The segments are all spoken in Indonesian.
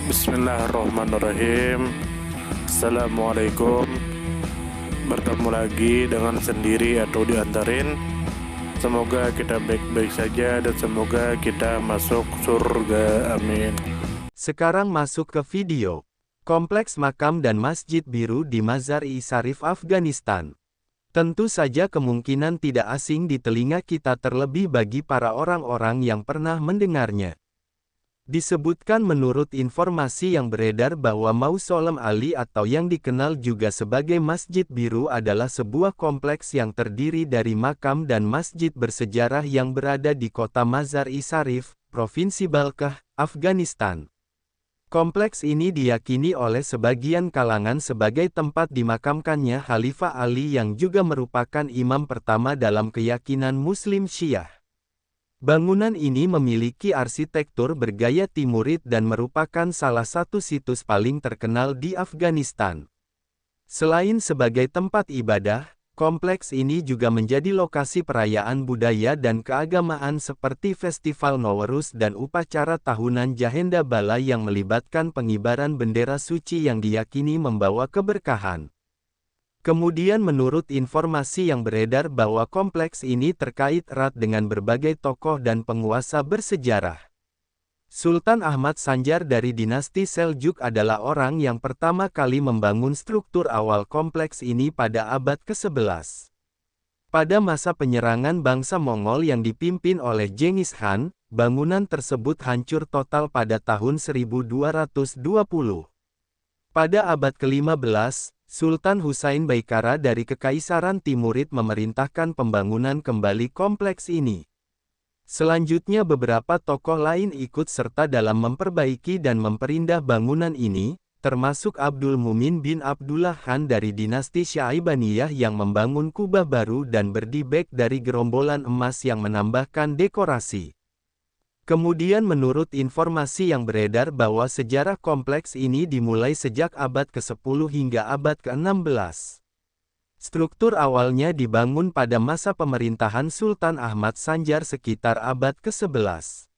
Bismillahirrahmanirrahim. Assalamualaikum. Bertemu lagi dengan sendiri atau diantarin. Semoga kita baik-baik saja dan semoga kita masuk surga. Amin. Sekarang masuk ke video. Kompleks makam dan Masjid Biru di Mazar-i Sharif, Afghanistan. Tentu saja kemungkinan tidak asing di telinga kita, terlebih bagi para orang-orang yang pernah mendengarnya. Disebutkan menurut informasi yang beredar bahwa Mausolem Ali atau yang dikenal juga sebagai Masjid Biru adalah sebuah kompleks yang terdiri dari makam dan masjid bersejarah yang berada di kota Mazar-i Sharif, Provinsi Balkh, Afghanistan. Kompleks ini diyakini oleh sebagian kalangan sebagai tempat dimakamkannya Khalifah Ali yang juga merupakan imam pertama dalam keyakinan Muslim Syiah. Bangunan ini memiliki arsitektur bergaya Timurid dan merupakan salah satu situs paling terkenal di Afghanistan. Selain sebagai tempat ibadah, kompleks ini juga menjadi lokasi perayaan budaya dan keagamaan seperti Festival Nowruz dan upacara tahunan Jahenda Bala yang melibatkan pengibaran bendera suci yang diyakini membawa keberkahan. Kemudian menurut informasi yang beredar bahwa kompleks ini terkait erat dengan berbagai tokoh dan penguasa bersejarah. Sultan Ahmad Sanjar dari dinasti Seljuk adalah orang yang pertama kali membangun struktur awal kompleks ini pada abad ke-11. Pada masa penyerangan bangsa Mongol yang dipimpin oleh Genghis Khan, bangunan tersebut hancur total pada tahun 1220. Pada abad ke-15, Sultan Husain Baikara dari Kekaisaran Timurid memerintahkan pembangunan kembali kompleks ini. Selanjutnya beberapa tokoh lain ikut serta dalam memperbaiki dan memperindah bangunan ini, termasuk Abdul Mumin bin Abdullah Khan dari dinasti Syaibaniyah yang membangun kubah baru dan berdibek dari gerombolan emas yang menambahkan dekorasi. Kemudian menurut informasi yang beredar bahwa sejarah kompleks ini dimulai sejak abad ke-10 hingga abad ke-16. Struktur awalnya dibangun pada masa pemerintahan Sultan Ahmad Sanjar sekitar abad ke-11.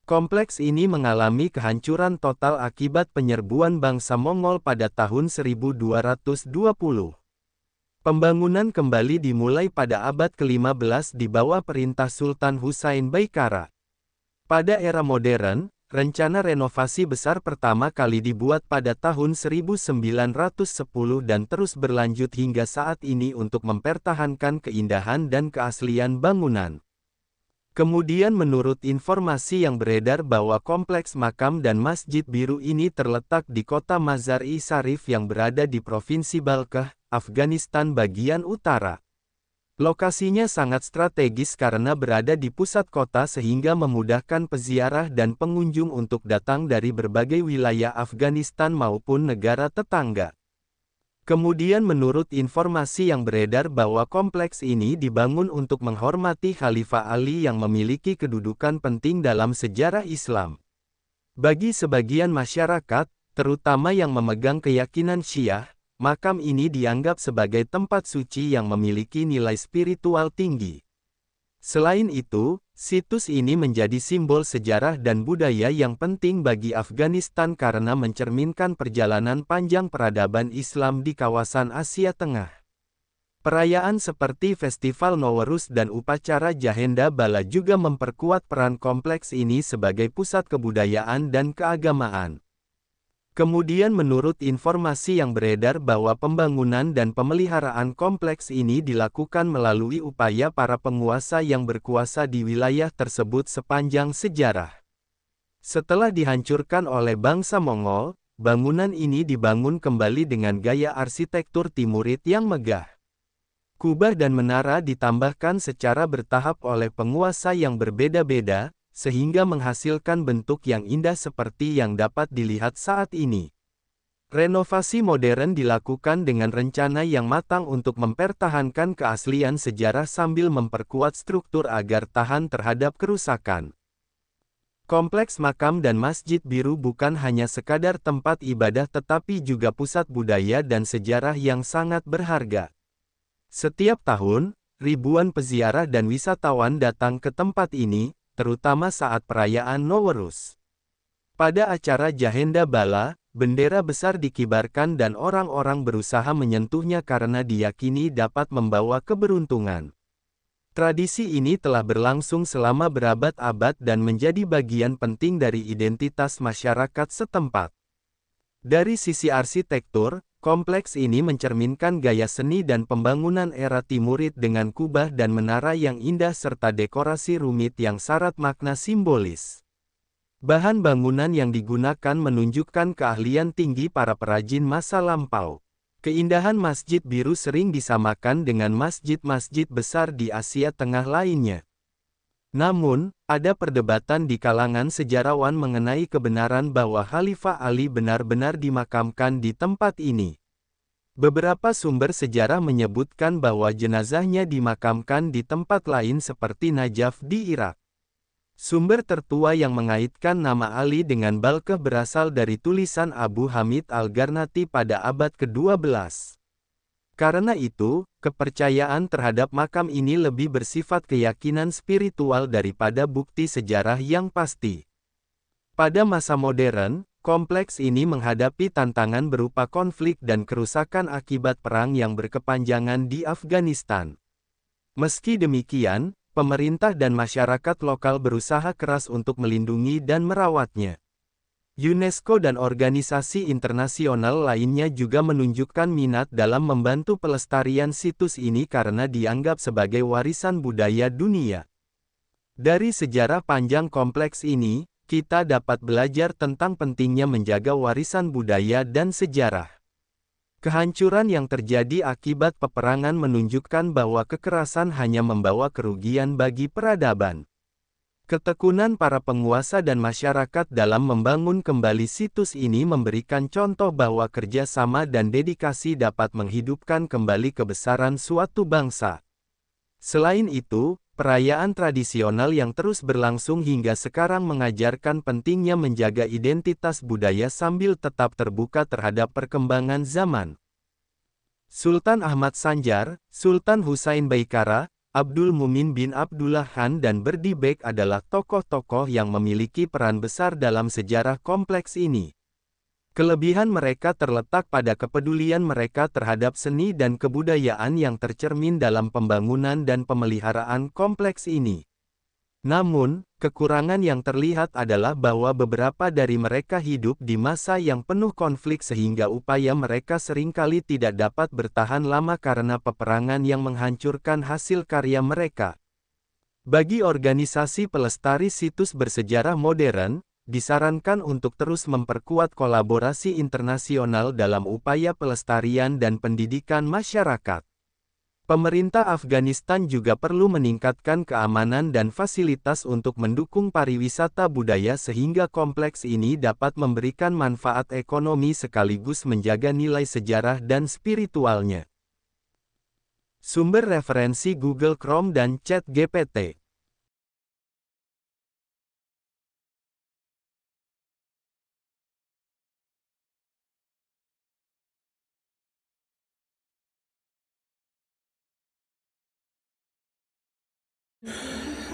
Kompleks ini mengalami kehancuran total akibat penyerbuan bangsa Mongol pada tahun 1220. Pembangunan kembali dimulai pada abad ke-15 di bawah perintah Sultan Husain Baikara. Pada era modern, rencana renovasi besar pertama kali dibuat pada tahun 1910 dan terus berlanjut hingga saat ini untuk mempertahankan keindahan dan keaslian bangunan. Kemudian menurut informasi yang beredar bahwa kompleks makam dan Masjid Biru ini terletak di kota Mazar-i Sharif yang berada di Provinsi Balkh, Afghanistan bagian utara. Lokasinya sangat strategis karena berada di pusat kota sehingga memudahkan peziarah dan pengunjung untuk datang dari berbagai wilayah Afghanistan maupun negara tetangga. Kemudian menurut informasi yang beredar bahwa kompleks ini dibangun untuk menghormati Khalifah Ali yang memiliki kedudukan penting dalam sejarah Islam. Bagi sebagian masyarakat, terutama yang memegang keyakinan Syiah, makam ini dianggap sebagai tempat suci yang memiliki nilai spiritual tinggi. Selain itu, situs ini menjadi simbol sejarah dan budaya yang penting bagi Afghanistan karena mencerminkan perjalanan panjang peradaban Islam di kawasan Asia Tengah. Perayaan seperti Festival Nowruz dan upacara Jahenda Bala juga memperkuat peran kompleks ini sebagai pusat kebudayaan dan keagamaan. Kemudian menurut informasi yang beredar bahwa pembangunan dan pemeliharaan kompleks ini dilakukan melalui upaya para penguasa yang berkuasa di wilayah tersebut sepanjang sejarah. Setelah dihancurkan oleh bangsa Mongol, bangunan ini dibangun kembali dengan gaya arsitektur Timurid yang megah. Kubah dan menara ditambahkan secara bertahap oleh penguasa yang berbeda-beda, sehingga menghasilkan bentuk yang indah seperti yang dapat dilihat saat ini. Renovasi modern dilakukan dengan rencana yang matang untuk mempertahankan keaslian sejarah sambil memperkuat struktur agar tahan terhadap kerusakan. Kompleks makam dan Masjid Biru bukan hanya sekadar tempat ibadah tetapi juga pusat budaya dan sejarah yang sangat berharga. Setiap tahun, ribuan peziarah dan wisatawan datang ke tempat ini, terutama saat perayaan Nowruz. Pada acara Jahenda Bala, bendera besar dikibarkan dan orang-orang berusaha menyentuhnya karena diyakini dapat membawa keberuntungan. Tradisi ini telah berlangsung selama berabad-abad dan menjadi bagian penting dari identitas masyarakat setempat. Dari sisi arsitektur, kompleks ini mencerminkan gaya seni dan pembangunan era Timurid dengan kubah dan menara yang indah serta dekorasi rumit yang syarat makna simbolis. Bahan bangunan yang digunakan menunjukkan keahlian tinggi para perajin masa lampau. Keindahan Masjid Biru sering disamakan dengan masjid-masjid besar di Asia Tengah lainnya. Namun, ada perdebatan di kalangan sejarawan mengenai kebenaran bahwa Khalifah Ali benar-benar dimakamkan di tempat ini. Beberapa sumber sejarah menyebutkan bahwa jenazahnya dimakamkan di tempat lain seperti Najaf di Irak. Sumber tertua yang mengaitkan nama Ali dengan Balkeh berasal dari tulisan Abu Hamid Al-Garnati pada abad ke-12. Karena itu, kepercayaan terhadap makam ini lebih bersifat keyakinan spiritual daripada bukti sejarah yang pasti. Pada masa modern, kompleks ini menghadapi tantangan berupa konflik dan kerusakan akibat perang yang berkepanjangan di Afghanistan. Meski demikian, pemerintah dan masyarakat lokal berusaha keras untuk melindungi dan merawatnya. UNESCO dan organisasi internasional lainnya juga menunjukkan minat dalam membantu pelestarian situs ini karena dianggap sebagai warisan budaya dunia. Dari sejarah panjang kompleks ini, kita dapat belajar tentang pentingnya menjaga warisan budaya dan sejarah. Kehancuran yang terjadi akibat peperangan menunjukkan bahwa kekerasan hanya membawa kerugian bagi peradaban. Ketekunan para penguasa dan masyarakat dalam membangun kembali situs ini memberikan contoh bahwa kerjasama dan dedikasi dapat menghidupkan kembali kebesaran suatu bangsa. Selain itu, perayaan tradisional yang terus berlangsung hingga sekarang mengajarkan pentingnya menjaga identitas budaya sambil tetap terbuka terhadap perkembangan zaman. Sultan Ahmad Sanjar, Sultan Husain Baikara, Abdul Mumin bin Abdullah Khan dan Berdi Bek adalah tokoh-tokoh yang memiliki peran besar dalam sejarah kompleks ini. Kelebihan mereka terletak pada kepedulian mereka terhadap seni dan kebudayaan yang tercermin dalam pembangunan dan pemeliharaan kompleks ini. Namun, kekurangan yang terlihat adalah bahwa beberapa dari mereka hidup di masa yang penuh konflik sehingga upaya mereka seringkali tidak dapat bertahan lama karena peperangan yang menghancurkan hasil karya mereka. Bagi organisasi pelestari situs bersejarah modern, disarankan untuk terus memperkuat kolaborasi internasional dalam upaya pelestarian dan pendidikan masyarakat. Pemerintah Afghanistan juga perlu meningkatkan keamanan dan fasilitas untuk mendukung pariwisata budaya sehingga kompleks ini dapat memberikan manfaat ekonomi sekaligus menjaga nilai sejarah dan spiritualnya. Sumber referensi Google Chrome dan ChatGPT.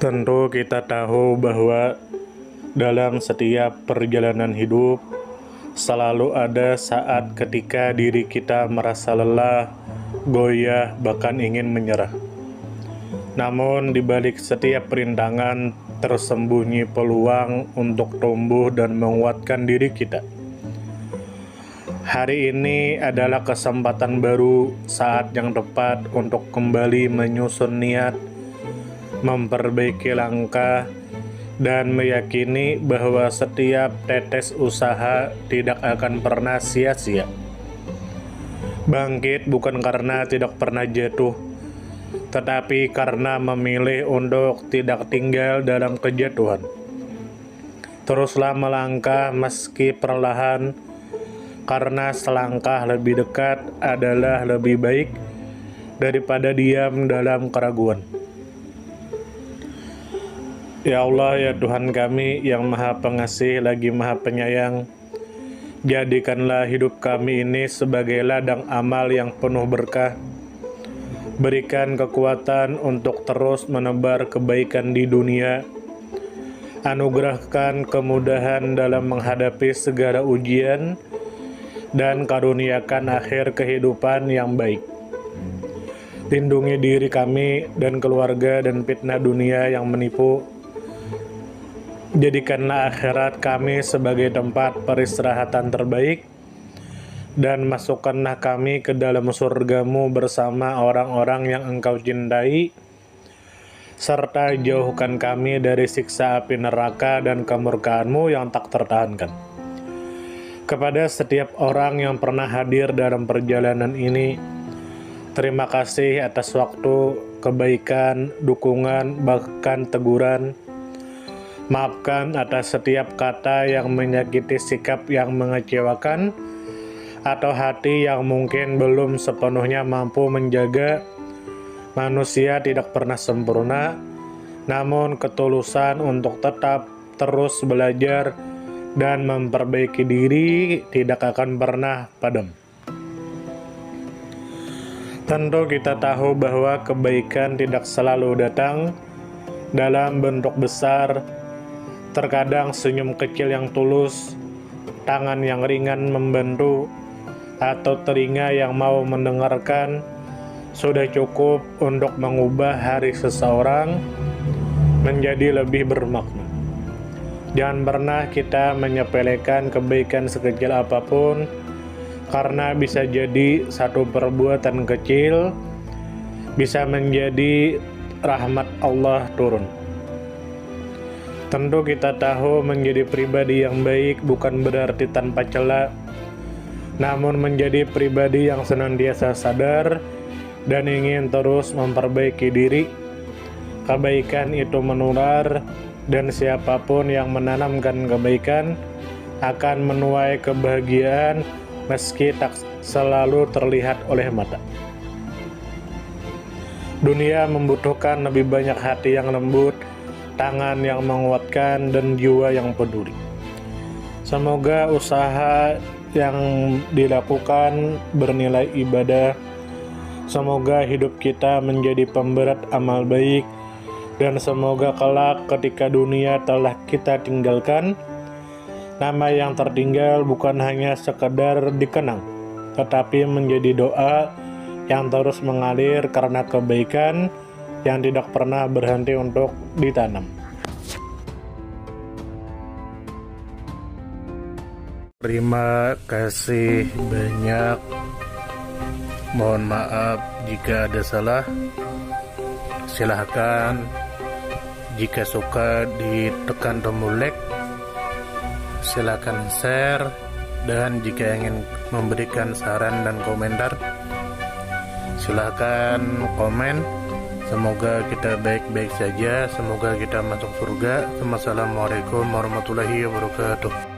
Tentu kita tahu bahwa dalam setiap perjalanan hidup selalu ada saat ketika diri kita merasa lelah, goyah, bahkan ingin menyerah. Namun di balik setiap perintangan tersembunyi peluang untuk tumbuh dan menguatkan diri kita. Hari ini adalah kesempatan baru, saat yang tepat untuk kembali menyusun niat, memperbaiki langkah, dan meyakini bahwa setiap tetes usaha tidak akan pernah sia-sia. Bangkit bukan karena tidak pernah jatuh, tetapi karena memilih untuk tidak tinggal dalam kejatuhan. Teruslah melangkah meski perlahan, karena selangkah lebih dekat adalah lebih baik daripada diam dalam keraguan. Ya Allah, ya Tuhan kami yang Maha Pengasih lagi Maha Penyayang, jadikanlah hidup kami ini sebagai ladang amal yang penuh berkah. Berikan kekuatan untuk terus menebar kebaikan di dunia, anugerahkan kemudahan dalam menghadapi segala ujian, dan karuniakan akhir kehidupan yang baik. Lindungi diri kami dan keluarga dan fitnah dunia yang menipu. Jadikanlah akhirat kami sebagai tempat peristirahatan terbaik, dan masukkanlah kami ke dalam surgamu bersama orang-orang yang Engkau cintai, serta jauhkan kami dari siksa api neraka dan kemurkaanmu yang tak tertahankan. Kepada setiap orang yang pernah hadir dalam perjalanan ini, terima kasih atas waktu, kebaikan, dukungan, bahkan teguran. Maafkan atas setiap kata yang menyakiti, sikap yang mengecewakan, atau hati yang mungkin belum sepenuhnya mampu menjaga. Manusia tidak pernah sempurna, namun ketulusan untuk tetap terus belajar dan memperbaiki diri tidak akan pernah padam. Tentu kita tahu bahwa kebaikan tidak selalu datang dalam bentuk besar. Terkadang senyum kecil yang tulus, tangan yang ringan membantu, atau telinga yang mau mendengarkan sudah cukup untuk mengubah hari seseorang menjadi lebih bermakna. Jangan pernah kita menyepelekan kebaikan sekecil apapun, karena bisa jadi satu perbuatan kecil bisa menjadi rahmat Allah turun. Tentu kita tahu menjadi pribadi yang baik bukan berarti tanpa celah, namun menjadi pribadi yang senantiasa sadar dan ingin terus memperbaiki diri. Kebaikan itu menular, dan siapapun yang menanamkan kebaikan akan menuai kebahagiaan meski tak selalu terlihat oleh mata. Dunia membutuhkan lebih banyak hati yang lembut, tangan yang menguatkan, dan jiwa yang peduli. Semoga usaha yang dilakukan bernilai ibadah. Semoga hidup kita menjadi pemberat amal baik, dan semoga kelak ketika dunia telah kita tinggalkan, nama yang tertinggal bukan hanya sekedar dikenang, tetapi menjadi doa yang terus mengalir karena kebaikan yang tidak pernah berhenti untuk ditanam. Terima kasih banyak. Mohon maaf jika ada salah. Silahkan jika suka ditekan tombol like, silahkan share, dan jika ingin memberikan saran dan komentar, silahkan komen. Semoga kita baik-baik saja, semoga kita masuk surga. Wassalamualaikum warahmatullahi wabarakatuh.